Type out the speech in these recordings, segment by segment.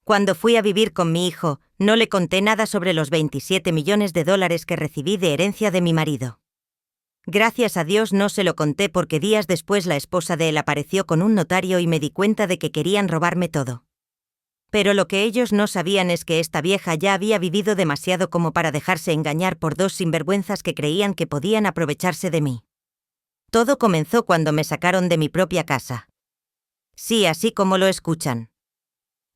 Cuando fui a vivir con mi hijo, no le conté nada sobre los 27 millones de dólares que recibí de herencia de mi marido. Gracias a Dios no se lo conté porque días después la esposa de él apareció con un notario y me di cuenta de que querían robarme todo. Pero lo que ellos no sabían es que esta vieja ya había vivido demasiado como para dejarse engañar por dos sinvergüenzas que creían que podían aprovecharse de mí. Todo comenzó cuando me sacaron de mi propia casa. Sí, así como lo escuchan.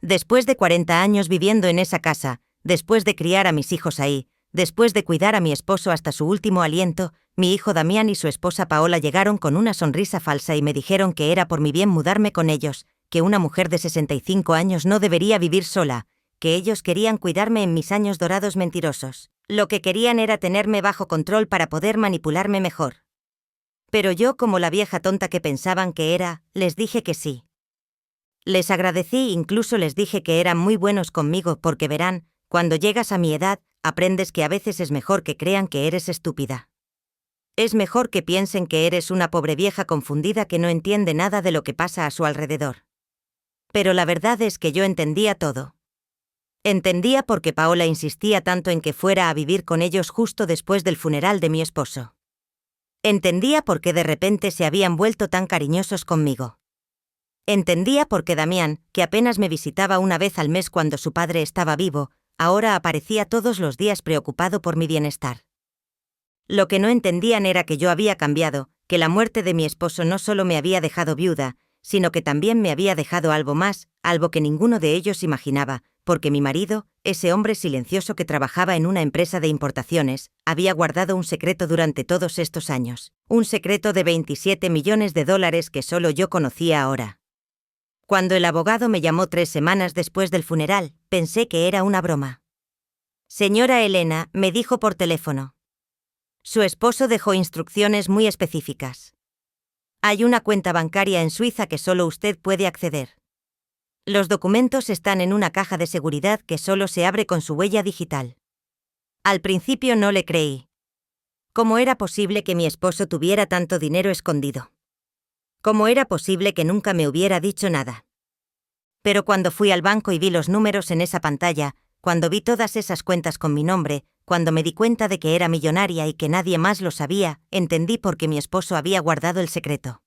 Después de 40 años viviendo en esa casa, después de criar a mis hijos ahí, después de cuidar a mi esposo hasta su último aliento, mi hijo Damián y su esposa Paola llegaron con una sonrisa falsa y me dijeron que era por mi bien mudarme con ellos, que una mujer de 65 años no debería vivir sola, que ellos querían cuidarme en mis años dorados mentirosos. Lo que querían era tenerme bajo control para poder manipularme mejor. Pero yo, como la vieja tonta que pensaban que era, les dije que sí. Les agradecí e incluso les dije que eran muy buenos conmigo porque verán, cuando llegas a mi edad, aprendes que a veces es mejor que crean que eres estúpida. Es mejor que piensen que eres una pobre vieja confundida que no entiende nada de lo que pasa a su alrededor. Pero la verdad es que yo entendía todo. Entendía por qué Paola insistía tanto en que fuera a vivir con ellos justo después del funeral de mi esposo. Entendía por qué de repente se habían vuelto tan cariñosos conmigo. Entendía por qué Damián, que apenas me visitaba una vez al mes cuando su padre estaba vivo, ahora aparecía todos los días preocupado por mi bienestar. Lo que no entendían era que yo había cambiado, que la muerte de mi esposo no solo me había dejado viuda, sino que también me había dejado algo más, algo que ninguno de ellos imaginaba, porque mi marido, ese hombre silencioso que trabajaba en una empresa de importaciones, había guardado un secreto durante todos estos años, un secreto de 27 millones de dólares que solo yo conocía ahora. Cuando el abogado me llamó 3 semanas después del funeral, pensé que era una broma. Señora Elena, me dijo por teléfono. Su esposo dejó instrucciones muy específicas. Hay una cuenta bancaria en Suiza que solo usted puede acceder. Los documentos están en una caja de seguridad que solo se abre con su huella digital. Al principio no le creí. ¿Cómo era posible que mi esposo tuviera tanto dinero escondido? ¿Cómo era posible que nunca me hubiera dicho nada? Pero cuando fui al banco y vi los números en esa pantalla, cuando vi todas esas cuentas con mi nombre, cuando me di cuenta de que era millonaria y que nadie más lo sabía, entendí por qué mi esposo había guardado el secreto.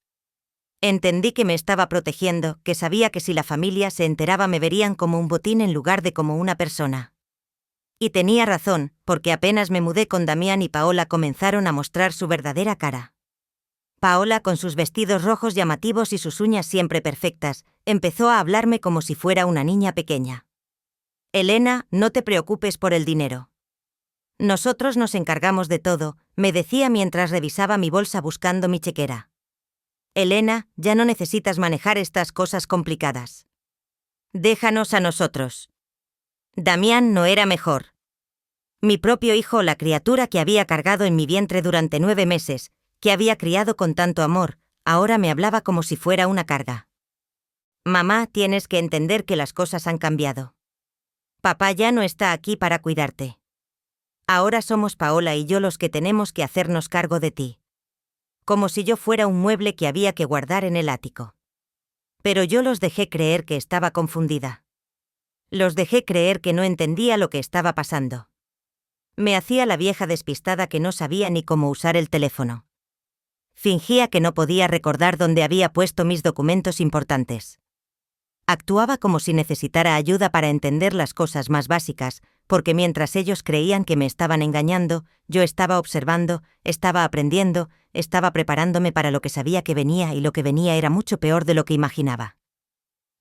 Entendí que me estaba protegiendo, que sabía que si la familia se enteraba me verían como un botín en lugar de como una persona. Y tenía razón, porque apenas me mudé con Damián y Paola comenzaron a mostrar su verdadera cara. Paola, con sus vestidos rojos llamativos y sus uñas siempre perfectas, empezó a hablarme como si fuera una niña pequeña. Elena, no te preocupes por el dinero. Nosotros nos encargamos de todo, me decía mientras revisaba mi bolsa buscando mi chequera. Elena, ya no necesitas manejar estas cosas complicadas. Déjanos a nosotros. Damián no era mejor. Mi propio hijo, la criatura que había cargado en mi vientre durante 9 meses, que había criado con tanto amor, ahora me hablaba como si fuera una carga. Mamá, tienes que entender que las cosas han cambiado. Papá ya no está aquí para cuidarte. Ahora somos Paola y yo los que tenemos que hacernos cargo de ti. Como si yo fuera un mueble que había que guardar en el ático. Pero yo los dejé creer que estaba confundida. Los dejé creer que no entendía lo que estaba pasando. Me hacía la vieja despistada que no sabía ni cómo usar el teléfono. Fingía que no podía recordar dónde había puesto mis documentos importantes. Actuaba como si necesitara ayuda para entender las cosas más básicas, porque mientras ellos creían que me estaban engañando, yo estaba observando, estaba aprendiendo, estaba preparándome para lo que sabía que venía y lo que venía era mucho peor de lo que imaginaba.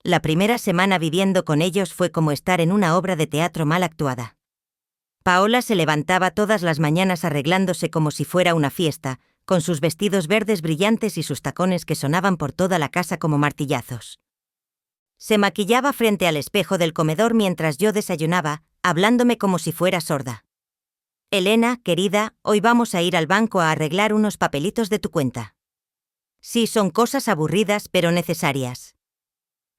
La primera semana viviendo con ellos fue como estar en una obra de teatro mal actuada. Paola se levantaba todas las mañanas arreglándose como si fuera una fiesta, con sus vestidos verdes brillantes y sus tacones que sonaban por toda la casa como martillazos. Se maquillaba frente al espejo del comedor mientras yo desayunaba, hablándome como si fuera sorda. Elena, querida, hoy vamos a ir al banco a arreglar unos papelitos de tu cuenta. Sí, son cosas aburridas pero necesarias.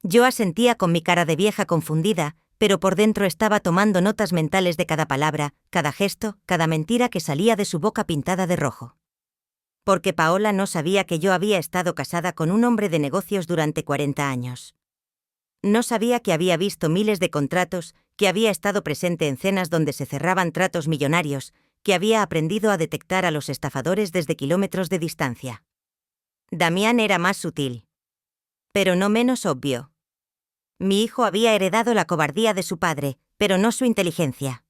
Yo asentía con mi cara de vieja confundida, pero por dentro estaba tomando notas mentales de cada palabra, cada gesto, cada mentira que salía de su boca pintada de rojo. Porque Paola no sabía que yo había estado casada con un hombre de negocios durante 40 años. No sabía que había visto miles de contratos, que había estado presente en cenas donde se cerraban tratos millonarios, que había aprendido a detectar a los estafadores desde kilómetros de distancia. Damián era más sutil, pero no menos obvio. Mi hijo había heredado la cobardía de su padre, pero no su inteligencia.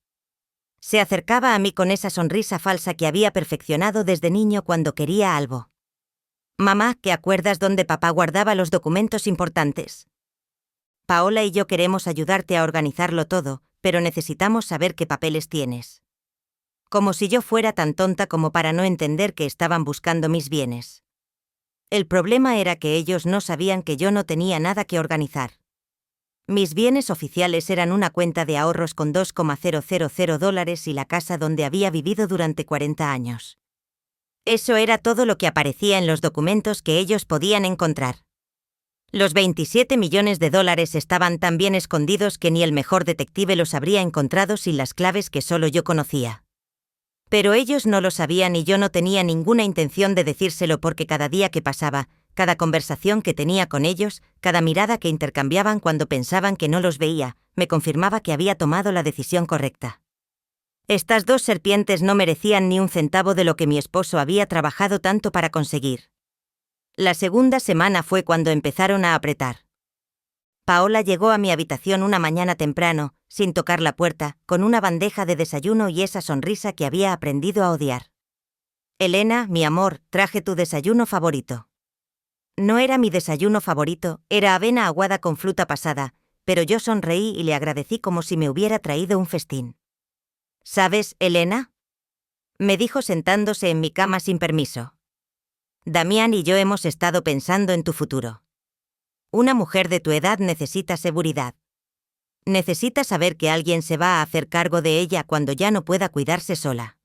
Se acercaba a mí con esa sonrisa falsa que había perfeccionado desde niño cuando quería algo. Mamá, ¿te acuerdas dónde papá guardaba los documentos importantes? Paola y yo queremos ayudarte a organizarlo todo, pero necesitamos saber qué papeles tienes. Como si yo fuera tan tonta como para no entender que estaban buscando mis bienes. El problema era que ellos no sabían que yo no tenía nada que organizar. Mis bienes oficiales eran una cuenta de ahorros con $2,000 y la casa donde había vivido durante 40 años. Eso era todo lo que aparecía en los documentos que ellos podían encontrar. Los $27 millones estaban tan bien escondidos que ni el mejor detective los habría encontrado sin las claves que solo yo conocía. Pero ellos no lo sabían y yo no tenía ninguna intención de decírselo porque cada día que pasaba, cada conversación que tenía con ellos, cada mirada que intercambiaban cuando pensaban que no los veía, me confirmaba que había tomado la decisión correcta. Estas dos serpientes no merecían ni un centavo de lo que mi esposo había trabajado tanto para conseguir. La segunda semana fue cuando empezaron a apretar. Paola llegó a mi habitación una mañana temprano, sin tocar la puerta, con una bandeja de desayuno y esa sonrisa que había aprendido a odiar. Elena, mi amor, traje tu desayuno favorito. No era mi desayuno favorito, era avena aguada con fruta pasada, pero yo sonreí y le agradecí como si me hubiera traído un festín. ¿Sabes, Elena?, me dijo sentándose en mi cama sin permiso. Damián y yo hemos estado pensando en tu futuro. Una mujer de tu edad necesita seguridad. Necesita saber que alguien se va a hacer cargo de ella cuando ya no pueda cuidarse sola.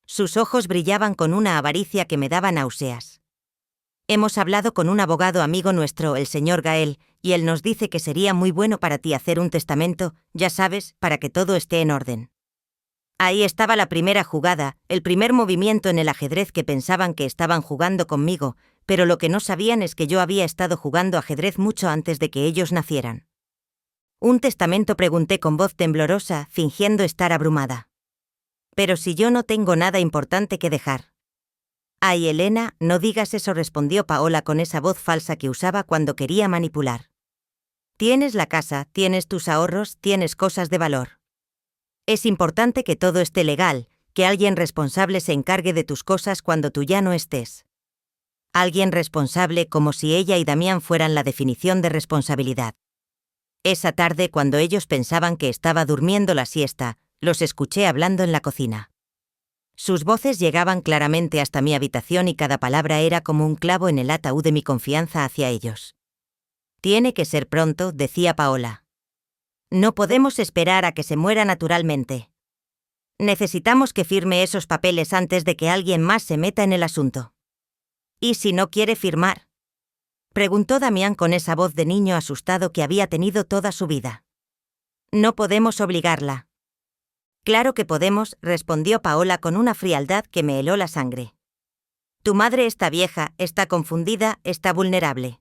Sus ojos brillaban con una avaricia que me daba náuseas. Hemos hablado con un abogado amigo nuestro, el señor Gael, y él nos dice que sería muy bueno para ti hacer un testamento, ya sabes, para que todo esté en orden. Ahí estaba la primera jugada, el primer movimiento en el ajedrez que pensaban que estaban jugando conmigo, pero lo que no sabían es que yo había estado jugando ajedrez mucho antes de que ellos nacieran. ¿Un testamento?, pregunté con voz temblorosa, fingiendo estar abrumada. Pero si yo no tengo nada importante que dejar. Ay, Elena, no digas eso, respondió Paola con esa voz falsa que usaba cuando quería manipular. Tienes la casa, tienes tus ahorros, tienes cosas de valor. Es importante que todo esté legal, que alguien responsable se encargue de tus cosas cuando tú ya no estés. Alguien responsable, como si ella y Damián fueran la definición de responsabilidad. Esa tarde, cuando ellos pensaban que estaba durmiendo la siesta, los escuché hablando en la cocina. Sus voces llegaban claramente hasta mi habitación y cada palabra era como un clavo en el ataúd de mi confianza hacia ellos. Tiene que ser pronto, decía Paola. No podemos esperar a que se muera naturalmente. Necesitamos que firme esos papeles antes de que alguien más se meta en el asunto. ¿Y si no quiere firmar?, preguntó Damián con esa voz de niño asustado que había tenido toda su vida. No podemos obligarla. Claro que podemos, respondió Paola con una frialdad que me heló la sangre. Tu madre está vieja, está confundida, está vulnerable.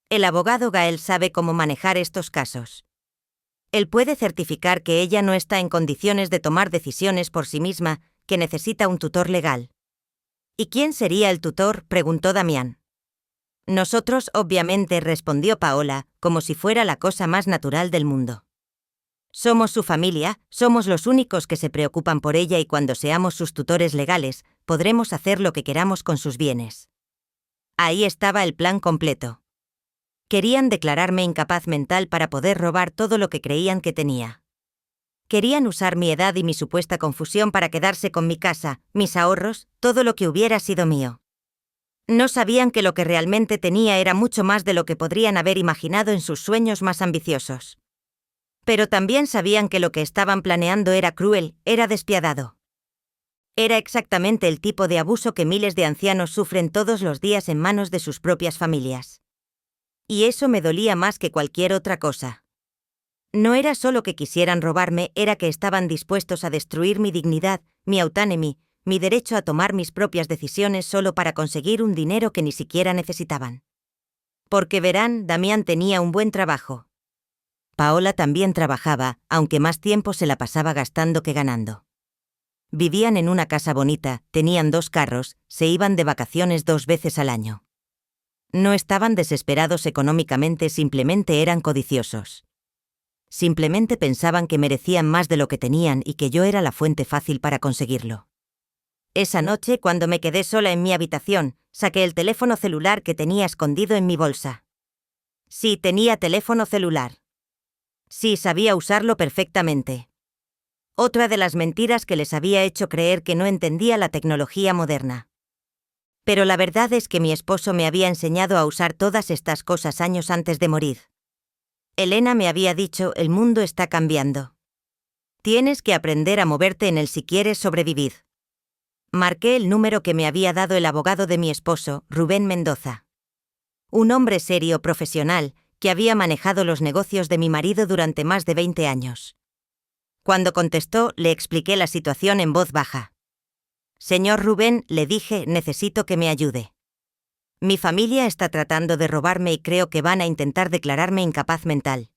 El abogado Gael sabe cómo manejar estos casos. Él puede certificar que ella no está en condiciones de tomar decisiones por sí misma, que necesita un tutor legal. ¿Y quién sería el tutor?, preguntó Damián. Nosotros, obviamente, respondió Paola, como si fuera la cosa más natural del mundo. Somos su familia, somos los únicos que se preocupan por ella y cuando seamos sus tutores legales, podremos hacer lo que queramos con sus bienes. Ahí estaba el plan completo. Querían declararme incapaz mental para poder robar todo lo que creían que tenía. Querían usar mi edad y mi supuesta confusión para quedarse con mi casa, mis ahorros, todo lo que hubiera sido mío. No sabían que lo que realmente tenía era mucho más de lo que podrían haber imaginado en sus sueños más ambiciosos. Pero también sabían que lo que estaban planeando era cruel, era despiadado. Era exactamente el tipo de abuso que miles de ancianos sufren todos los días en manos de sus propias familias. Y eso me dolía más que cualquier otra cosa. No era solo que quisieran robarme, era que estaban dispuestos a destruir mi dignidad, mi autonomía, mi derecho a tomar mis propias decisiones solo para conseguir un dinero que ni siquiera necesitaban. Porque verán, Damián tenía un buen trabajo. Paola también trabajaba, aunque más tiempo se la pasaba gastando que ganando. Vivían en una casa bonita, tenían 2 carros, se iban de vacaciones 2 veces al año. No estaban desesperados económicamente, simplemente eran codiciosos. Simplemente pensaban que merecían más de lo que tenían y que yo era la fuente fácil para conseguirlo. Esa noche, cuando me quedé sola en mi habitación, saqué el teléfono celular que tenía escondido en mi bolsa. Sí, tenía teléfono celular. Sí, sabía usarlo perfectamente. Otra de las mentiras que les había hecho creer que no entendía la tecnología moderna. Pero la verdad es que mi esposo me había enseñado a usar todas estas cosas años antes de morir. Elena me había dicho, el mundo está cambiando. Tienes que aprender a moverte en él si quieres sobrevivir. Marqué el número que me había dado el abogado de mi esposo, Rubén Mendoza. Un hombre serio, profesional, que había manejado los negocios de mi marido durante más de 20 años. Cuando contestó, le expliqué la situación en voz baja. Señor Rubén, le dije, necesito que me ayude. Mi familia está tratando de robarme y creo que van a intentar declararme incapaz mental.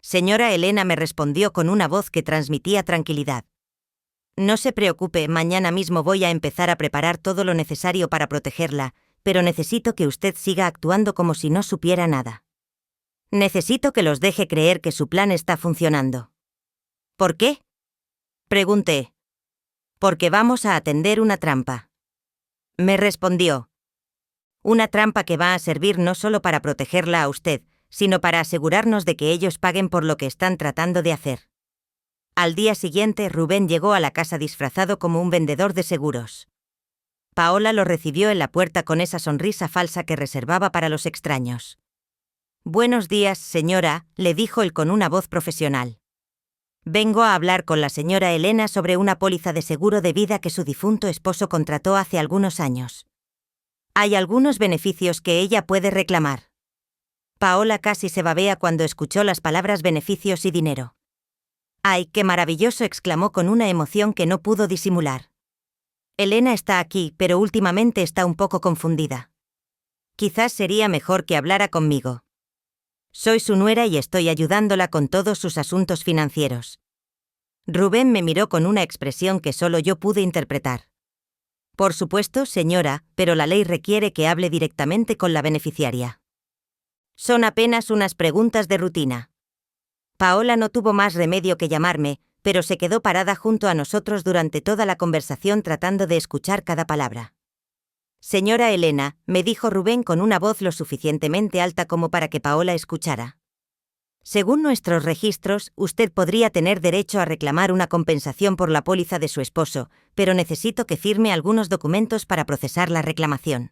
Señora Elena me respondió con una voz que transmitía tranquilidad. No se preocupe, mañana mismo voy a empezar a preparar todo lo necesario para protegerla, pero necesito que usted siga actuando como si no supiera nada. Necesito que los deje creer que su plan está funcionando. ¿Por qué? Pregunté. Porque vamos a atender una trampa. Me respondió. Una trampa que va a servir no solo para protegerla a usted, sino para asegurarnos de que ellos paguen por lo que están tratando de hacer. Al día siguiente, Rubén llegó a la casa disfrazado como un vendedor de seguros. Paola lo recibió en la puerta con esa sonrisa falsa que reservaba para los extraños. Buenos días, señora, le dijo él con una voz profesional. Vengo a hablar con la señora Elena sobre una póliza de seguro de vida que su difunto esposo contrató hace algunos años. Hay algunos beneficios que ella puede reclamar. Paola casi se babea cuando escuchó las palabras beneficios y dinero. ¡Ay, qué maravilloso!, exclamó con una emoción que no pudo disimular. Elena está aquí, pero últimamente está un poco confundida. Quizás sería mejor que hablara conmigo. Soy su nuera y estoy ayudándola con todos sus asuntos financieros. Rubén me miró con una expresión que solo yo pude interpretar. Por supuesto, señora, pero la ley requiere que hable directamente con la beneficiaria. Son apenas unas preguntas de rutina. Paola no tuvo más remedio que llamarme, pero se quedó parada junto a nosotros durante toda la conversación tratando de escuchar cada palabra. Señora Elena, me dijo Rubén con una voz lo suficientemente alta como para que Paola escuchara. Según nuestros registros, usted podría tener derecho a reclamar una compensación por la póliza de su esposo, pero necesito que firme algunos documentos para procesar la reclamación.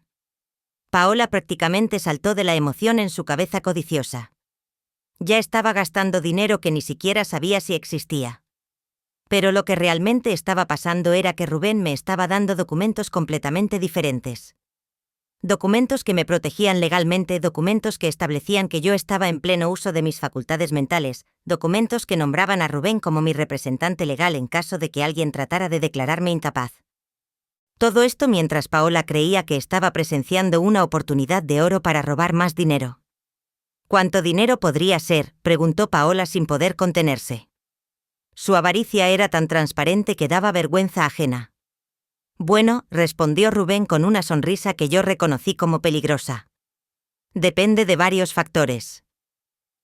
Paola prácticamente saltó de la emoción en su cabeza codiciosa. Ya estaba gastando dinero que ni siquiera sabía si existía. Pero lo que realmente estaba pasando era que Rubén me estaba dando documentos completamente diferentes. Documentos que me protegían legalmente, documentos que establecían que yo estaba en pleno uso de mis facultades mentales, documentos que nombraban a Rubén como mi representante legal en caso de que alguien tratara de declararme incapaz. Todo esto mientras Paola creía que estaba presenciando una oportunidad de oro para robar más dinero. ¿Cuánto dinero podría ser?, preguntó Paola sin poder contenerse. Su avaricia era tan transparente que daba vergüenza ajena. Bueno, respondió Rubén con una sonrisa que yo reconocí como peligrosa. Depende de varios factores.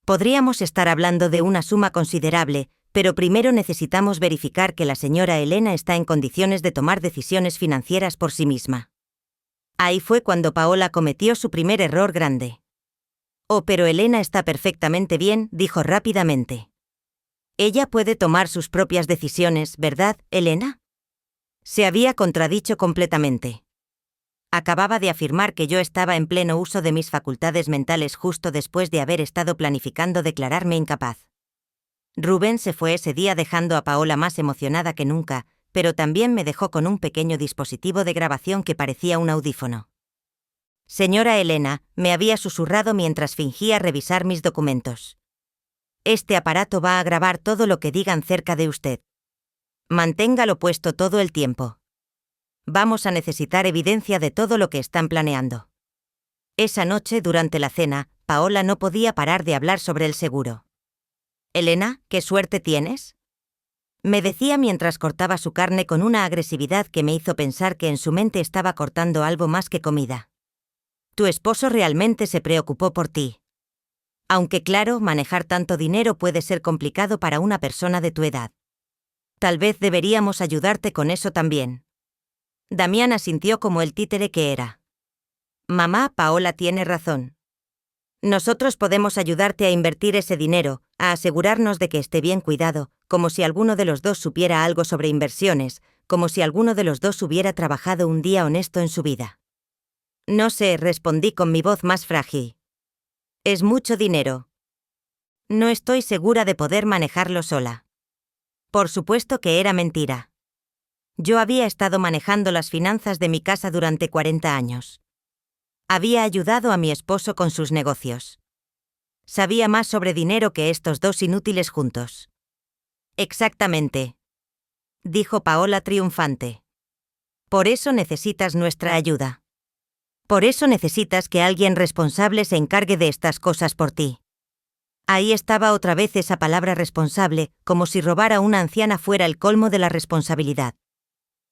Podríamos estar hablando de una suma considerable, pero primero necesitamos verificar que la señora Elena está en condiciones de tomar decisiones financieras por sí misma. Ahí fue cuando Paola cometió su primer error grande. Oh, pero Elena está perfectamente bien, dijo rápidamente. Ella puede tomar sus propias decisiones, ¿verdad, Elena? Se había contradicho completamente. Acababa de afirmar que yo estaba en pleno uso de mis facultades mentales justo después de haber estado planificando declararme incapaz. Rubén se fue ese día dejando a Paola más emocionada que nunca, pero también me dejó con un pequeño dispositivo de grabación que parecía un audífono. Señora Elena, me había susurrado mientras fingía revisar mis documentos. Este aparato va a grabar todo lo que digan cerca de usted. Manténgalo puesto todo el tiempo. Vamos a necesitar evidencia de todo lo que están planeando. Esa noche, durante la cena, Paola no podía parar de hablar sobre el seguro. «Elena, ¿qué suerte tienes?», me decía mientras cortaba su carne con una agresividad que me hizo pensar que en su mente estaba cortando algo más que comida. «Tu esposo realmente se preocupó por ti. Aunque claro, manejar tanto dinero puede ser complicado para una persona de tu edad. Tal vez deberíamos ayudarte con eso también». Damián asintió como el títere que era. «Mamá, Paola tiene razón. Nosotros podemos ayudarte a invertir ese dinero, a asegurarnos de que esté bien cuidado, como si alguno de los dos supiera algo sobre inversiones, como si alguno de los dos hubiera trabajado un día honesto en su vida». «No sé», respondí con mi voz más frágil. «Es mucho dinero. No estoy segura de poder manejarlo sola». Por supuesto que era mentira. Yo había estado manejando las finanzas de mi casa durante 40 años. Había ayudado a mi esposo con sus negocios. Sabía más sobre dinero que estos dos inútiles juntos. «Exactamente», dijo Paola triunfante. «Por eso necesitas nuestra ayuda. Por eso necesitas que alguien responsable se encargue de estas cosas por ti». Ahí estaba otra vez esa palabra responsable, como si robar a una anciana fuera el colmo de la responsabilidad.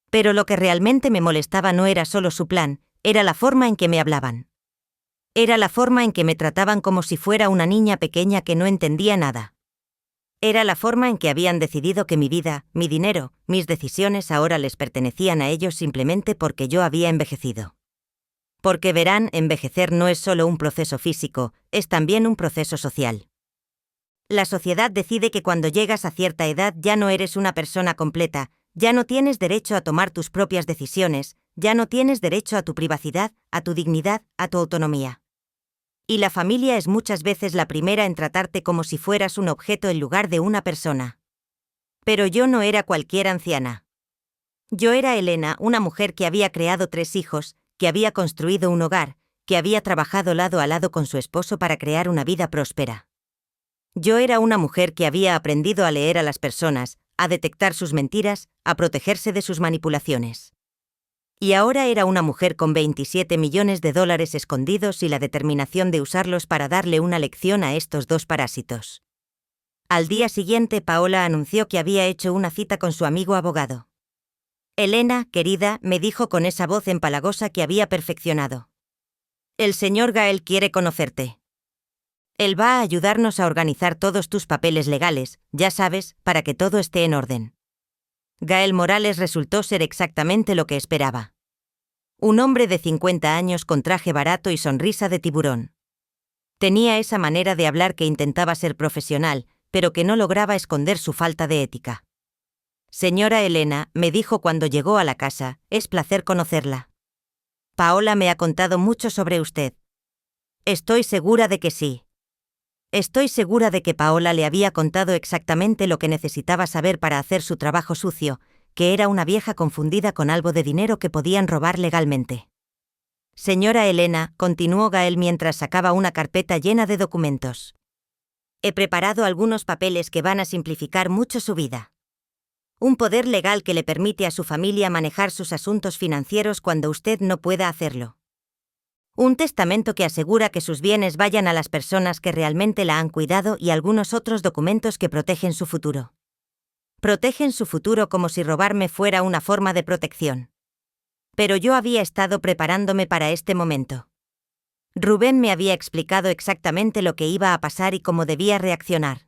Pero lo que realmente me molestaba no era solo su plan, era la forma en que me hablaban. Era la forma en que me trataban como si fuera una niña pequeña que no entendía nada. Era la forma en que habían decidido que mi vida, mi dinero, mis decisiones ahora les pertenecían a ellos simplemente porque yo había envejecido. Porque verán, envejecer no es solo un proceso físico, es también un proceso social. La sociedad decide que cuando llegas a cierta edad ya no eres una persona completa, ya no tienes derecho a tomar tus propias decisiones, ya no tienes derecho a tu privacidad, a tu dignidad, a tu autonomía. Y la familia es muchas veces la primera en tratarte como si fueras un objeto en lugar de una persona. Pero yo no era cualquier anciana. Yo era Elena, una mujer que había creado 3 hijos, que había construido un hogar, que había trabajado lado a lado con su esposo para crear una vida próspera. Yo era una mujer que había aprendido a leer a las personas, a detectar sus mentiras, a protegerse de sus manipulaciones. Y ahora era una mujer con 27 millones de dólares escondidos y la determinación de usarlos para darle una lección a estos dos parásitos. Al día siguiente, Paola anunció que había hecho una cita con su amigo abogado. «Elena, querida», me dijo con esa voz empalagosa que había perfeccionado. «El señor Gael quiere conocerte. Él va a ayudarnos a organizar todos tus papeles legales, ya sabes, para que todo esté en orden». Gael Morales resultó ser exactamente lo que esperaba. Un hombre de 50 años con traje barato y sonrisa de tiburón. Tenía esa manera de hablar que intentaba ser profesional, pero que no lograba esconder su falta de ética. «Señora Elena», me dijo cuando llegó a la casa, «es placer conocerla. Paola me ha contado mucho sobre usted». «Estoy segura de que sí». Estoy segura de que Paola le había contado exactamente lo que necesitaba saber para hacer su trabajo sucio, que era una vieja confundida con algo de dinero que podían robar legalmente. «Señora Elena», continuó Gael mientras sacaba una carpeta llena de documentos. «He preparado algunos papeles que van a simplificar mucho su vida. Un poder legal que le permite a su familia manejar sus asuntos financieros cuando usted no pueda hacerlo. Un testamento que asegura que sus bienes vayan a las personas que realmente la han cuidado y algunos otros documentos que protegen su futuro. Protegen su futuro como si robarme fuera una forma de protección. Pero yo había estado preparándome para este momento. Rubén me había explicado exactamente lo que iba a pasar y cómo debía reaccionar.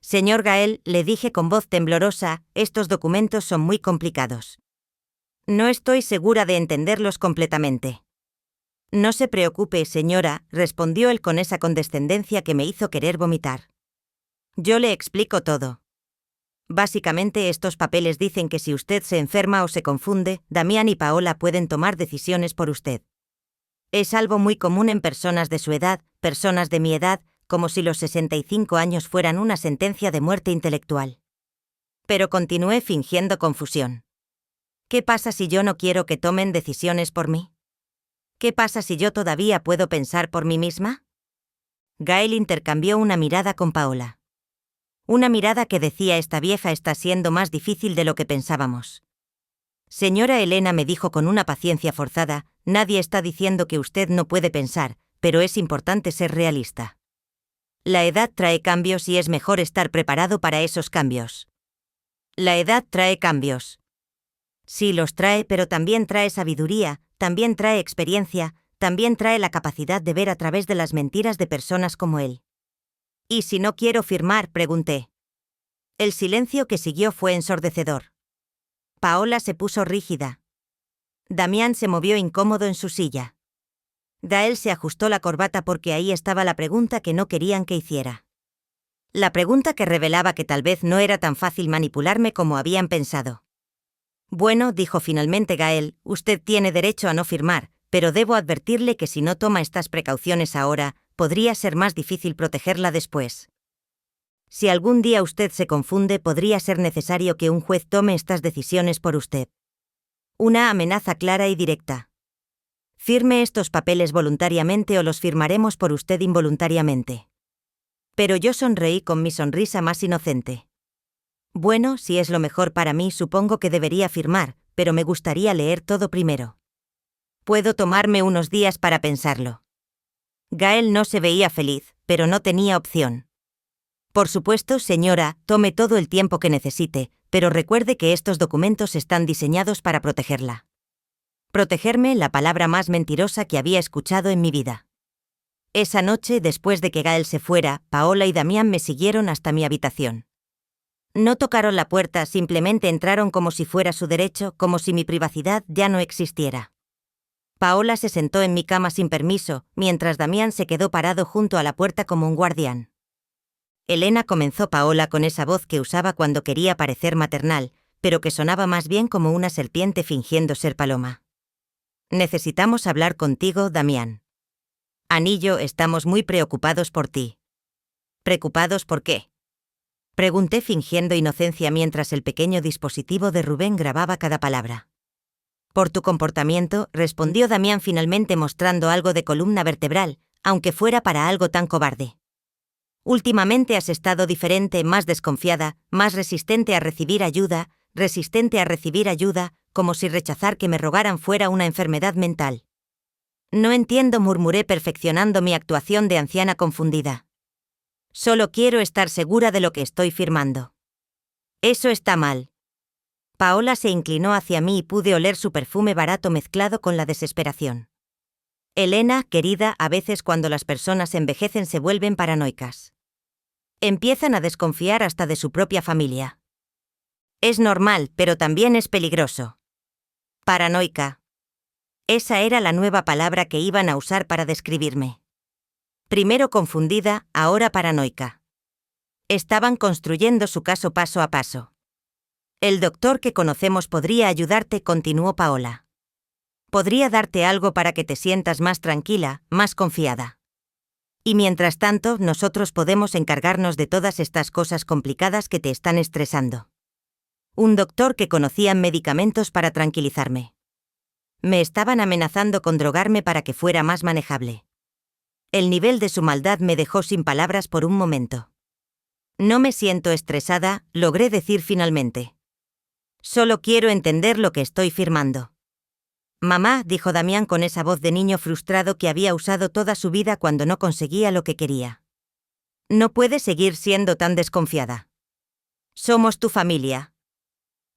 «Señor Gael», le dije con voz temblorosa, «estos documentos son muy complicados. No estoy segura de entenderlos completamente». «No se preocupe, señora», respondió él con esa condescendencia que me hizo querer vomitar. «Yo le explico todo. Básicamente estos papeles dicen que si usted se enferma o se confunde, Damián y Paola pueden tomar decisiones por usted. Es algo muy común en personas de su edad, personas de mi edad, como si los 65 años fueran una sentencia de muerte intelectual». Pero continué fingiendo confusión. «¿Qué pasa si yo no quiero que tomen decisiones por mí? ¿Qué pasa si yo todavía puedo pensar por mí misma?» Gael intercambió una mirada con Paola. Una mirada que decía: «Esta vieja está siendo más difícil de lo que pensábamos». «Señora Elena», me dijo con una paciencia forzada, nadie está diciendo que usted no puede pensar, pero es importante ser realista. La edad trae cambios y es mejor estar preparado para esos cambios. La edad trae cambios. Sí, los trae, pero también trae sabiduría, también trae experiencia, también trae la capacidad de ver a través de las mentiras de personas como él. ¿Y si no quiero firmar?, pregunté. El silencio que siguió fue ensordecedor. Paola se puso rígida. Damián se movió incómodo en su silla. Gael se ajustó la corbata porque ahí estaba la pregunta que no querían que hiciera. La pregunta que revelaba que tal vez no era tan fácil manipularme como habían pensado. Bueno, dijo finalmente Gael, usted tiene derecho a no firmar, pero debo advertirle que si no toma estas precauciones ahora, podría ser más difícil protegerla después. Si algún día usted se confunde, podría ser necesario que un juez tome estas decisiones por usted. Una amenaza clara y directa. Firme estos papeles voluntariamente o los firmaremos por usted involuntariamente. Pero yo sonreí con mi sonrisa más inocente. Bueno, si es lo mejor para mí, supongo que debería firmar, pero me gustaría leer todo primero. Puedo tomarme unos días para pensarlo. Gael no se veía feliz, pero no tenía opción. Por supuesto, señora, tome todo el tiempo que necesite, pero recuerde que estos documentos están diseñados para protegerla. Protegerme, la palabra más mentirosa que había escuchado en mi vida. Esa noche, después de que Gael se fuera, Paola y Damián me siguieron hasta mi habitación. No tocaron la puerta, simplemente entraron como si fuera su derecho, como si mi privacidad ya no existiera. Paola se sentó en mi cama sin permiso, mientras Damián se quedó parado junto a la puerta como un guardián. Elena, comenzó Paola con esa voz que usaba cuando quería parecer maternal, pero que sonaba más bien como una serpiente fingiendo ser paloma. Necesitamos hablar contigo, Damián. Anillo, estamos muy preocupados por ti. ¿Preocupados por qué?, pregunté fingiendo inocencia mientras el pequeño dispositivo de Rubén grababa cada palabra. Por tu comportamiento, respondió Damián finalmente mostrando algo de columna vertebral, aunque fuera para algo tan cobarde. Últimamente has estado diferente, más desconfiada, más resistente a recibir ayuda, como si rechazar que me rogaran fuera una enfermedad mental. No entiendo, murmuré perfeccionando mi actuación de anciana confundida. Solo quiero estar segura de lo que estoy firmando. Eso está mal. Paola se inclinó hacia mí y pude oler su perfume barato mezclado con la desesperación. Elena, querida, a veces cuando las personas envejecen se vuelven paranoicas. Empiezan a desconfiar hasta de su propia familia. Es normal, pero también es peligroso. Paranoica. Esa era la nueva palabra que iban a usar para describirme. Primero confundida, ahora paranoica. Estaban construyendo su caso paso a paso. El doctor que conocemos podría ayudarte, continuó Paola. Podría darte algo para que te sientas más tranquila, más confiada. Y mientras tanto, nosotros podemos encargarnos de todas estas cosas complicadas que te están estresando. Un doctor que conocía medicamentos para tranquilizarme. Me estaban amenazando con drogarme para que fuera más manejable. El nivel de su maldad me dejó sin palabras por un momento. No me siento estresada, logré decir finalmente. Solo quiero entender lo que estoy firmando. Mamá, dijo Damián con esa voz de niño frustrado que había usado toda su vida cuando no conseguía lo que quería. No puedes seguir siendo tan desconfiada. Somos tu familia.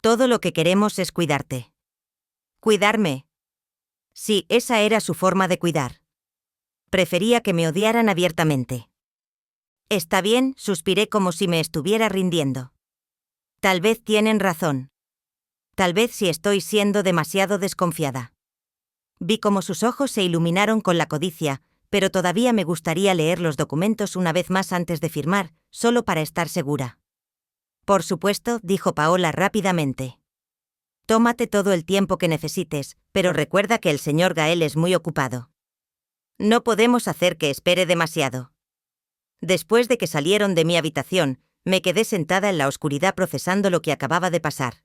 Todo lo que queremos es cuidarte. ¿Cuidarme? Sí, esa era su forma de cuidar. Prefería que me odiaran abiertamente. Está bien, suspiré como si me estuviera rindiendo. Tal vez tienen razón. Tal vez sí estoy siendo demasiado desconfiada. Vi cómo sus ojos se iluminaron con la codicia, pero todavía me gustaría leer los documentos una vez más antes de firmar, solo para estar segura. Por supuesto, dijo Paola rápidamente. Tómate todo el tiempo que necesites, pero recuerda que el señor Gael es muy ocupado. No podemos hacer que espere demasiado. Después de que salieron de mi habitación, me quedé sentada en la oscuridad procesando lo que acababa de pasar.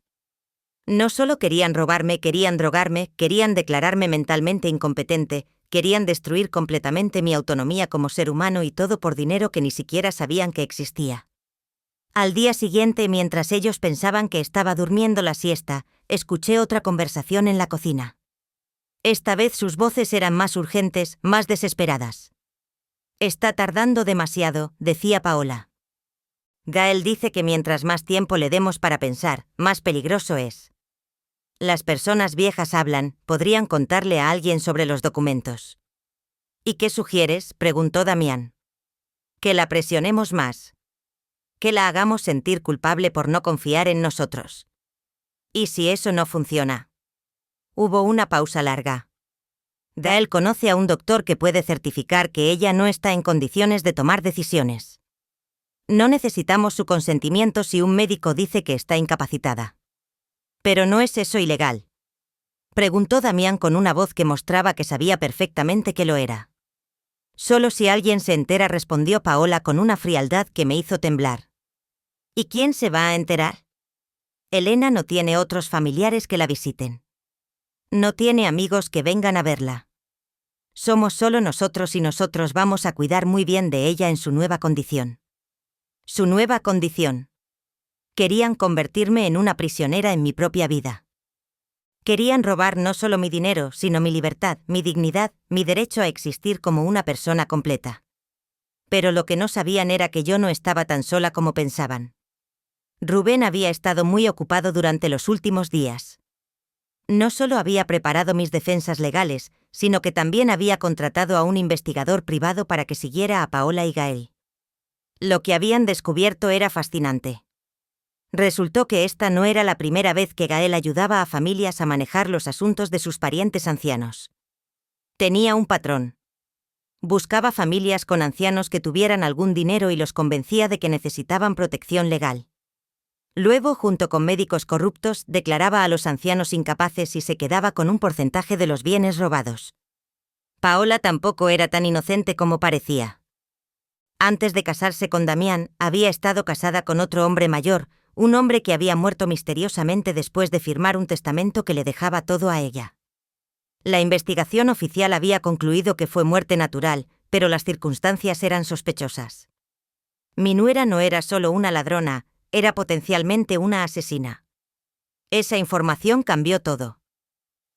No solo querían robarme, querían drogarme, querían declararme mentalmente incompetente, querían destruir completamente mi autonomía como ser humano y todo por dinero que ni siquiera sabían que existía. Al día siguiente, mientras ellos pensaban que estaba durmiendo la siesta, escuché otra conversación en la cocina. Esta vez sus voces eran más urgentes, más desesperadas. Está tardando demasiado, decía Paola. Gael dice que mientras más tiempo le demos para pensar, más peligroso es. Las personas viejas hablan, podrían contarle a alguien sobre los documentos. ¿Y qué sugieres?, preguntó Damián. Que la presionemos más. Que la hagamos sentir culpable por no confiar en nosotros. ¿Y si eso no funciona? Hubo una pausa larga. Gael conoce a un doctor que puede certificar que ella no está en condiciones de tomar decisiones. No necesitamos su consentimiento si un médico dice que está incapacitada. ¿Pero no es eso ilegal?, preguntó Damián con una voz que mostraba que sabía perfectamente que lo era. Solo si alguien se entera, respondió Paola con una frialdad que me hizo temblar. ¿Y quién se va a enterar? Elena no tiene otros familiares que la visiten. No tiene amigos que vengan a verla. Somos solo nosotros y nosotros vamos a cuidar muy bien de ella en su nueva condición. Su nueva condición. Querían convertirme en una prisionera en mi propia vida. Querían robar no solo mi dinero, sino mi libertad, mi dignidad, mi derecho a existir como una persona completa. Pero lo que no sabían era que yo no estaba tan sola como pensaban. Rubén había estado muy ocupado durante los últimos días. No solo había preparado mis defensas legales, sino que también había contratado a un investigador privado para que siguiera a Paola y Gael. Lo que habían descubierto era fascinante. Resultó que esta no era la primera vez que Gael ayudaba a familias a manejar los asuntos de sus parientes ancianos. Tenía un patrón. Buscaba familias con ancianos que tuvieran algún dinero y los convencía de que necesitaban protección legal. Luego, junto con médicos corruptos, declaraba a los ancianos incapaces y se quedaba con un porcentaje de los bienes robados. Paola tampoco era tan inocente como parecía. Antes de casarse con Damián, había estado casada con otro hombre mayor, un hombre que había muerto misteriosamente después de firmar un testamento que le dejaba todo a ella. La investigación oficial había concluido que fue muerte natural, pero las circunstancias eran sospechosas. Mi nuera no era solo una ladrona, era potencialmente una asesina. Esa información cambió todo.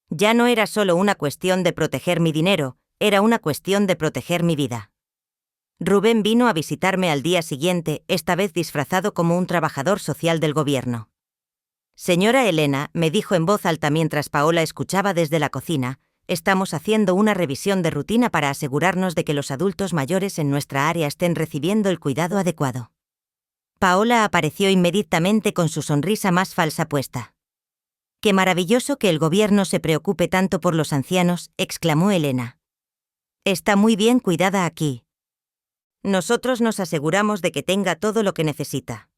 Ya no era solo una cuestión de proteger mi dinero, era una cuestión de proteger mi vida. Rubén vino a visitarme al día siguiente, esta vez disfrazado como un trabajador social del gobierno. Señora Elena, me dijo en voz alta mientras Paola escuchaba desde la cocina, estamos haciendo una revisión de rutina para asegurarnos de que los adultos mayores en nuestra área estén recibiendo el cuidado adecuado. Paola apareció inmediatamente con su sonrisa más falsa puesta. «Qué maravilloso que el gobierno se preocupe tanto por los ancianos», exclamó Elena. «Está muy bien cuidada aquí. Nosotros nos aseguramos de que tenga todo lo que necesita».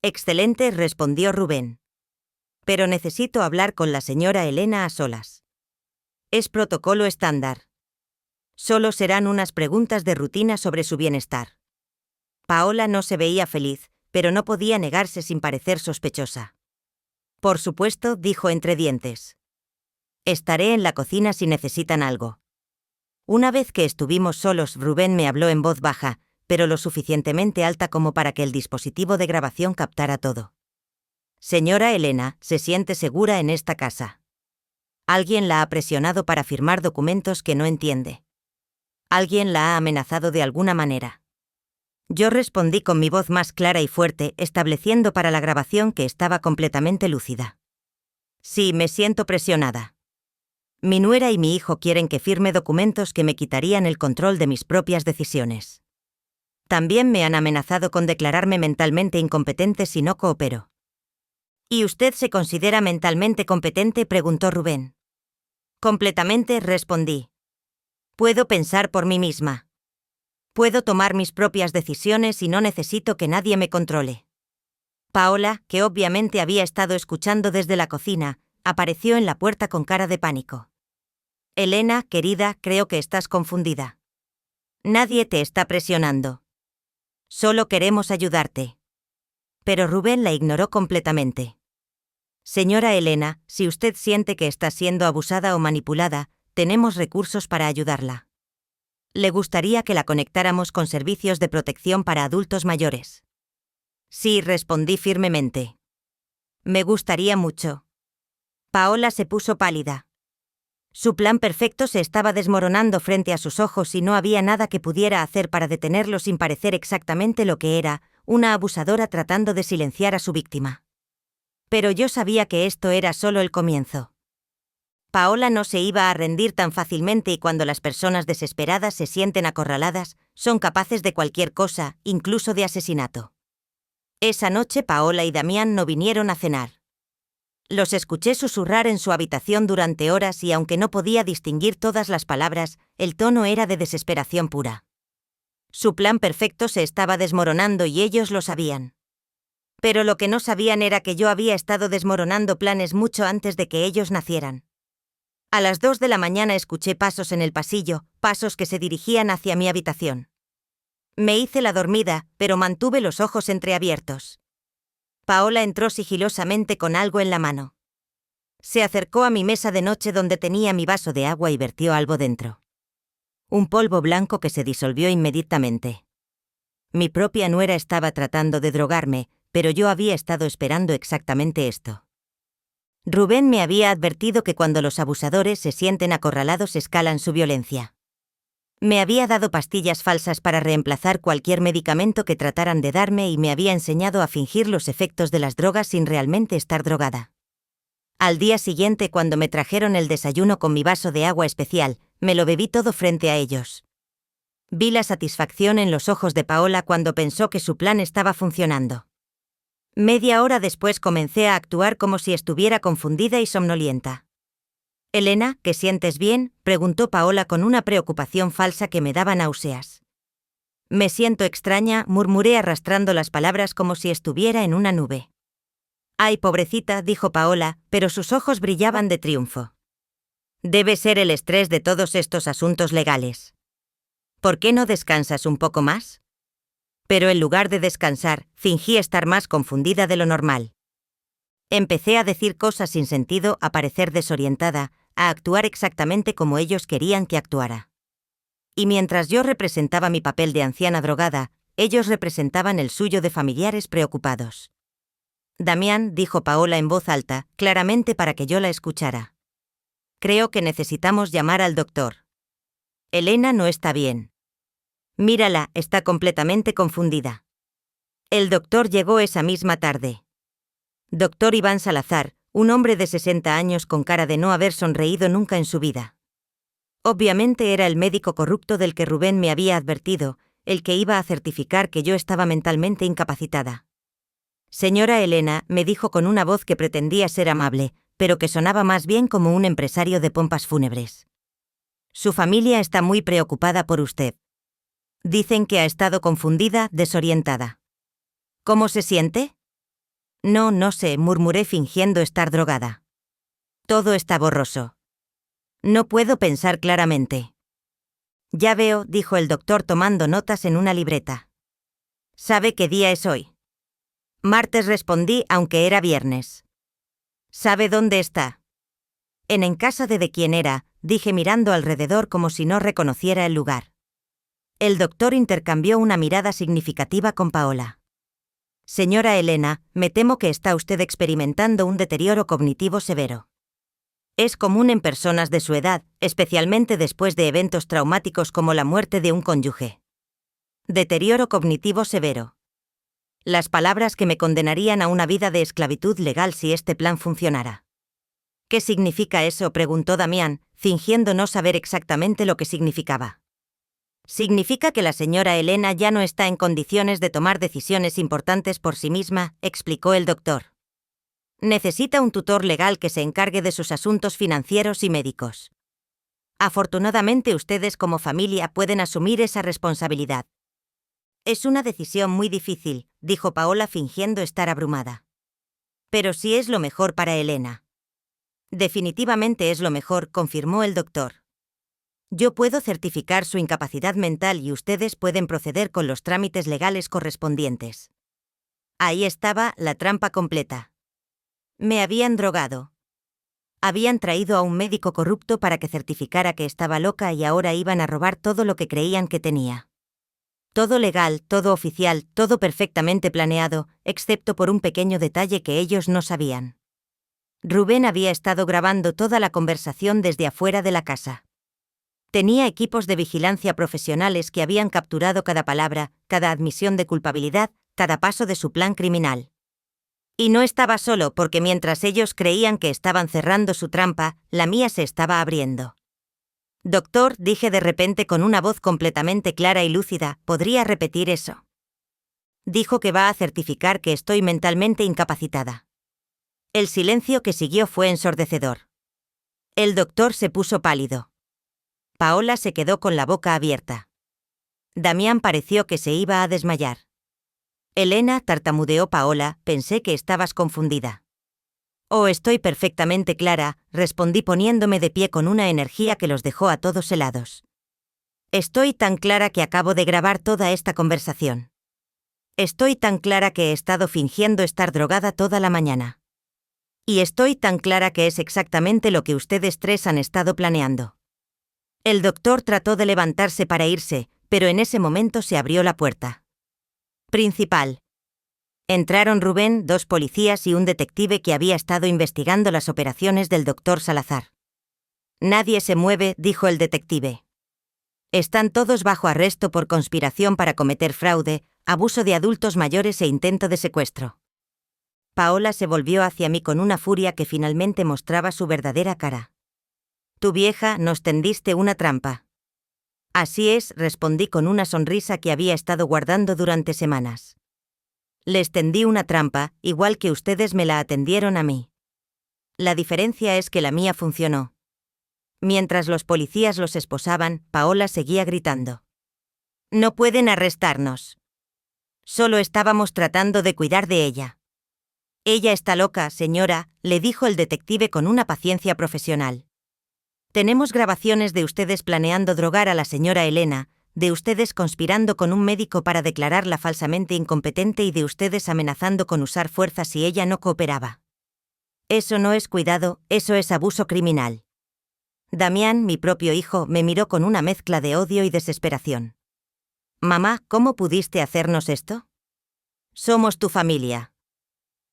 «Excelente», respondió Rubén. «Pero necesito hablar con la señora Elena a solas. Es protocolo estándar. Solo serán unas preguntas de rutina sobre su bienestar». Paola no se veía feliz, pero no podía negarse sin parecer sospechosa. «Por supuesto», dijo entre dientes. «Estaré en la cocina si necesitan algo». Una vez que estuvimos solos, Rubén me habló en voz baja, pero lo suficientemente alta como para que el dispositivo de grabación captara todo. «Señora Elena, ¿se siente segura en esta casa? Alguien la ha presionado para firmar documentos que no entiende. Alguien la ha amenazado de alguna manera». Yo respondí con mi voz más clara y fuerte, estableciendo para la grabación que estaba completamente lúcida. «Sí, me siento presionada. Mi nuera y mi hijo quieren que firme documentos que me quitarían el control de mis propias decisiones. También me han amenazado con declararme mentalmente incompetente si no coopero». «¿Y usted se considera mentalmente competente?», preguntó Rubén. «Completamente», respondí. «Puedo pensar por mí misma. Puedo tomar mis propias decisiones y no necesito que nadie me controle». Paola, que obviamente había estado escuchando desde la cocina, apareció en la puerta con cara de pánico. «Elena, querida, creo que estás confundida. Nadie te está presionando. Solo queremos ayudarte». Pero Rubén la ignoró completamente. «Señora Elena, si usted siente que está siendo abusada o manipulada, tenemos recursos para ayudarla. ¿Le gustaría que la conectáramos con servicios de protección para adultos mayores?» «Sí», respondí firmemente. «Me gustaría mucho». Paola se puso pálida. Su plan perfecto se estaba desmoronando frente a sus ojos y no había nada que pudiera hacer para detenerlo sin parecer exactamente lo que era, una abusadora tratando de silenciar a su víctima. Pero yo sabía que esto era solo el comienzo. Paola no se iba a rendir tan fácilmente y cuando las personas desesperadas se sienten acorraladas, son capaces de cualquier cosa, incluso de asesinato. Esa noche Paola y Damián no vinieron a cenar. Los escuché susurrar en su habitación durante horas y aunque no podía distinguir todas las palabras, el tono era de desesperación pura. Su plan perfecto se estaba desmoronando y ellos lo sabían. Pero lo que no sabían era que yo había estado desmoronando planes mucho antes de que ellos nacieran. A las 2 de la mañana escuché pasos en el pasillo, pasos que se dirigían hacia mi habitación. Me hice la dormida, pero mantuve los ojos entreabiertos. Paola entró sigilosamente con algo en la mano. Se acercó a mi mesa de noche donde tenía mi vaso de agua y vertió algo dentro. Un polvo blanco que se disolvió inmediatamente. Mi propia nuera estaba tratando de drogarme, pero yo había estado esperando exactamente esto. Rubén me había advertido que cuando los abusadores se sienten acorralados escalan su violencia. Me había dado pastillas falsas para reemplazar cualquier medicamento que trataran de darme y me había enseñado a fingir los efectos de las drogas sin realmente estar drogada. Al día siguiente, cuando me trajeron el desayuno con mi vaso de agua especial, me lo bebí todo frente a ellos. Vi la satisfacción en los ojos de Paola cuando pensó que su plan estaba funcionando. Media hora después comencé a actuar como si estuviera confundida y somnolienta. «Elena, ¿te sientes bien?», preguntó Paola con una preocupación falsa que me daba náuseas. «Me siento extraña», murmuré arrastrando las palabras como si estuviera en una nube. «Ay, pobrecita», dijo Paola, pero sus ojos brillaban de triunfo. «Debe ser el estrés de todos estos asuntos legales. ¿Por qué no descansas un poco más?». Pero en lugar de descansar, fingí estar más confundida de lo normal. Empecé a decir cosas sin sentido, a parecer desorientada, a actuar exactamente como ellos querían que actuara. Y mientras yo representaba mi papel de anciana drogada, ellos representaban el suyo de familiares preocupados. «Damián», dijo Paola en voz alta, claramente para que yo la escuchara. «Creo que necesitamos llamar al doctor. Elena no está bien. Mírala, está completamente confundida». El doctor llegó esa misma tarde. Doctor Iván Salazar, un hombre de 60 años con cara de no haber sonreído nunca en su vida. Obviamente era el médico corrupto del que Rubén me había advertido, el que iba a certificar que yo estaba mentalmente incapacitada. «Señora Elena», me dijo con una voz que pretendía ser amable, pero que sonaba más bien como un empresario de pompas fúnebres. «Su familia está muy preocupada por usted. Dicen que ha estado confundida, desorientada. ¿Cómo se siente?». No sé», murmuré fingiendo estar drogada. «Todo está borroso. No puedo pensar claramente». «Ya veo», dijo el doctor tomando notas en una libreta. «¿Sabe qué día es hoy?». «Martes», respondí, aunque era viernes. «¿Sabe dónde está?». En casa de quién era», dije mirando alrededor como si no reconociera el lugar. El doctor intercambió una mirada significativa con Paola. «Señora Elena, me temo que está usted experimentando un deterioro cognitivo severo. Es común en personas de su edad, especialmente después de eventos traumáticos como la muerte de un cónyuge. Deterioro cognitivo severo. Las palabras que me condenarían a una vida de esclavitud legal si este plan funcionara». «¿Qué significa eso?», preguntó Damián, fingiendo no saber exactamente lo que significaba. «Significa que la señora Elena ya no está en condiciones de tomar decisiones importantes por sí misma», explicó el doctor. «Necesita un tutor legal que se encargue de sus asuntos financieros y médicos. Afortunadamente ustedes como familia pueden asumir esa responsabilidad». «Es una decisión muy difícil», dijo Paola fingiendo estar abrumada. «Pero sí es lo mejor para Elena». «Definitivamente es lo mejor», confirmó el doctor. «Yo puedo certificar su incapacidad mental y ustedes pueden proceder con los trámites legales correspondientes». Ahí estaba la trampa completa. Me habían drogado. Habían traído a un médico corrupto para que certificara que estaba loca y ahora iban a robar todo lo que creían que tenía. Todo legal, todo oficial, todo perfectamente planeado, excepto por un pequeño detalle que ellos no sabían. Rubén había estado grabando toda la conversación desde afuera de la casa. Tenía equipos de vigilancia profesionales que habían capturado cada palabra, cada admisión de culpabilidad, cada paso de su plan criminal. Y no estaba solo porque mientras ellos creían que estaban cerrando su trampa, la mía se estaba abriendo. Doctor, dije de repente con una voz completamente clara y lúcida, ¿podría repetir eso? Dijo que va a certificar que estoy mentalmente incapacitada. El silencio que siguió fue ensordecedor. El doctor se puso pálido. Paola se quedó con la boca abierta. Damián pareció que se iba a desmayar. Elena, tartamudeó Paola, pensé que estabas confundida. Oh, estoy perfectamente clara, respondí poniéndome de pie con una energía que los dejó a todos helados. Estoy tan clara que acabo de grabar toda esta conversación. Estoy tan clara que he estado fingiendo estar drogada toda la mañana. Y estoy tan clara que es exactamente lo que ustedes tres han estado planeando. El doctor trató de levantarse para irse, pero en ese momento se abrió la puerta principal. Entraron Rubén, 2 policías y un detective que había estado investigando las operaciones del doctor Salazar. Nadie se mueve, dijo el detective. Están todos bajo arresto por conspiración para cometer fraude, abuso de adultos mayores e intento de secuestro. Paola se volvió hacia mí con una furia que finalmente mostraba su verdadera cara. Tu vieja, nos tendiste una trampa. Así es, respondí con una sonrisa que había estado guardando durante semanas. Les tendí una trampa, igual que ustedes me la atendieron a mí. La diferencia es que la mía funcionó. Mientras los policías los esposaban, Paola seguía gritando. No pueden arrestarnos. Solo estábamos tratando de cuidar de ella. Ella está loca, señora, le dijo el detective con una paciencia profesional. Tenemos grabaciones de ustedes planeando drogar a la señora Elena, de ustedes conspirando con un médico para declararla falsamente incompetente y de ustedes amenazando con usar fuerza si ella no cooperaba. Eso no es cuidado, eso es abuso criminal. Damián, mi propio hijo, me miró con una mezcla de odio y desesperación. Mamá, ¿cómo pudiste hacernos esto? Somos tu familia.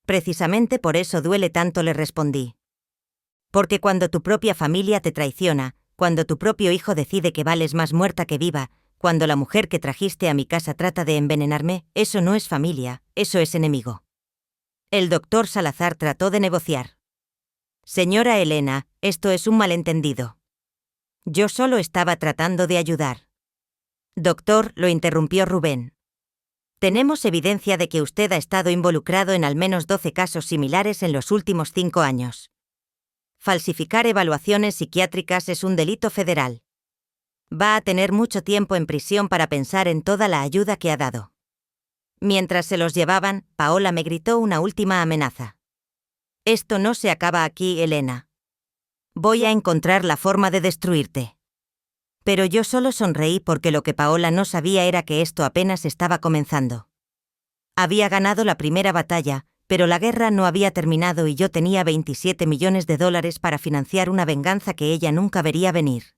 Precisamente por eso duele tanto, le respondí. Porque cuando tu propia familia te traiciona, cuando tu propio hijo decide que vales más muerta que viva, cuando la mujer que trajiste a mi casa trata de envenenarme, eso no es familia, eso es enemigo. El doctor Salazar trató de negociar. Señora Elena, esto es un malentendido. Yo solo estaba tratando de ayudar. Doctor, lo interrumpió Rubén. Tenemos evidencia de que usted ha estado involucrado en al menos 12 casos similares en los últimos 5 años. Falsificar evaluaciones psiquiátricas es un delito federal. Va a tener mucho tiempo en prisión para pensar en toda la ayuda que ha dado. Mientras se los llevaban, Paola me gritó una última amenaza. Esto no se acaba aquí, Elena. Voy a encontrar la forma de destruirte. Pero yo solo sonreí porque lo que Paola no sabía era que esto apenas estaba comenzando. Había ganado la primera batalla, pero la guerra no había terminado y yo tenía $27 millones para financiar una venganza que ella nunca vería venir.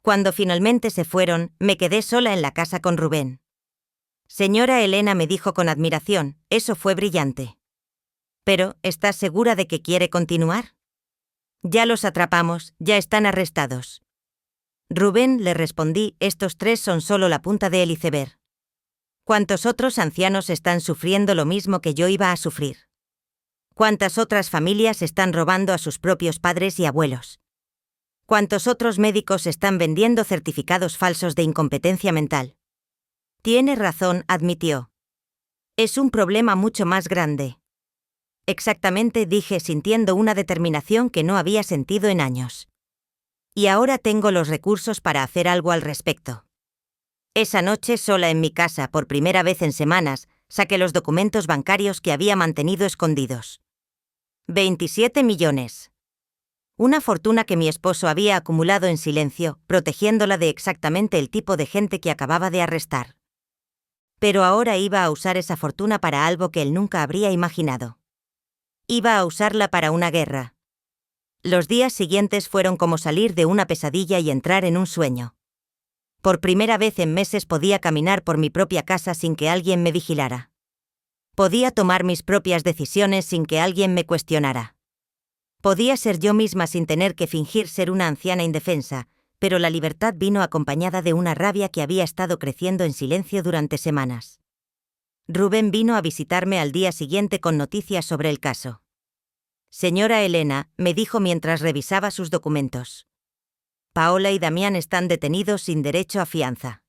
Cuando finalmente se fueron, me quedé sola en la casa con Rubén. Señora Elena, me dijo con admiración, eso fue brillante. Pero, ¿estás segura de que quiere continuar? Ya los atrapamos, ya están arrestados. Rubén, le respondí, estos 3 son solo la punta del iceberg. ¿Cuántos otros ancianos están sufriendo lo mismo que yo iba a sufrir? ¿Cuántas otras familias están robando a sus propios padres y abuelos? ¿Cuántos otros médicos están vendiendo certificados falsos de incompetencia mental? Tiene razón, admitió. Es un problema mucho más grande. Exactamente, dije sintiendo una determinación que no había sentido en años. Y ahora tengo los recursos para hacer algo al respecto. Esa noche, sola en mi casa por primera vez en semanas, saqué los documentos bancarios que había mantenido escondidos. 27 millones. Una fortuna que mi esposo había acumulado en silencio, protegiéndola de exactamente el tipo de gente que acababa de arrestar. Pero ahora iba a usar esa fortuna para algo que él nunca habría imaginado. Iba a usarla para una guerra. Los días siguientes fueron como salir de una pesadilla y entrar en un sueño. Por primera vez en meses podía caminar por mi propia casa sin que alguien me vigilara. Podía tomar mis propias decisiones sin que alguien me cuestionara. Podía ser yo misma sin tener que fingir ser una anciana indefensa, pero la libertad vino acompañada de una rabia que había estado creciendo en silencio durante semanas. Rubén vino a visitarme al día siguiente con noticias sobre el caso. Señora Elena, me dijo mientras revisaba sus documentos. Paola y Damián están detenidos sin derecho a fianza.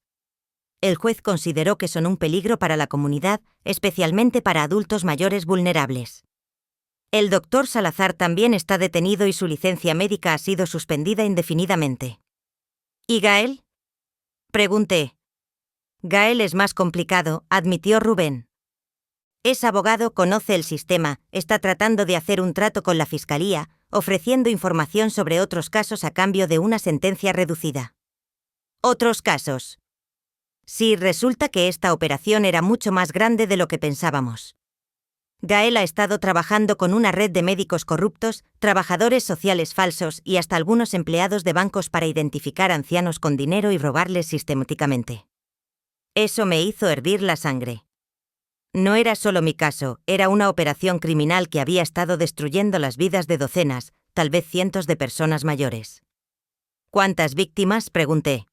El juez consideró que son un peligro para la comunidad, especialmente para adultos mayores vulnerables. El doctor Salazar también está detenido y su licencia médica ha sido suspendida indefinidamente. ¿Y Gael? Pregunté. Gael es más complicado, admitió Rubén. Es abogado, conoce el sistema, está tratando de hacer un trato con la fiscalía, ofreciendo información sobre otros casos a cambio de una sentencia reducida. ¿Otros casos? Sí, resulta que esta operación era mucho más grande de lo que pensábamos. Gael ha estado trabajando con una red de médicos corruptos, trabajadores sociales falsos y hasta algunos empleados de bancos para identificar ancianos con dinero y robarles sistemáticamente. Eso me hizo hervir la sangre. No era solo mi caso, era una operación criminal que había estado destruyendo las vidas de docenas, tal vez cientos de personas mayores. ¿Cuántas víctimas?, pregunté.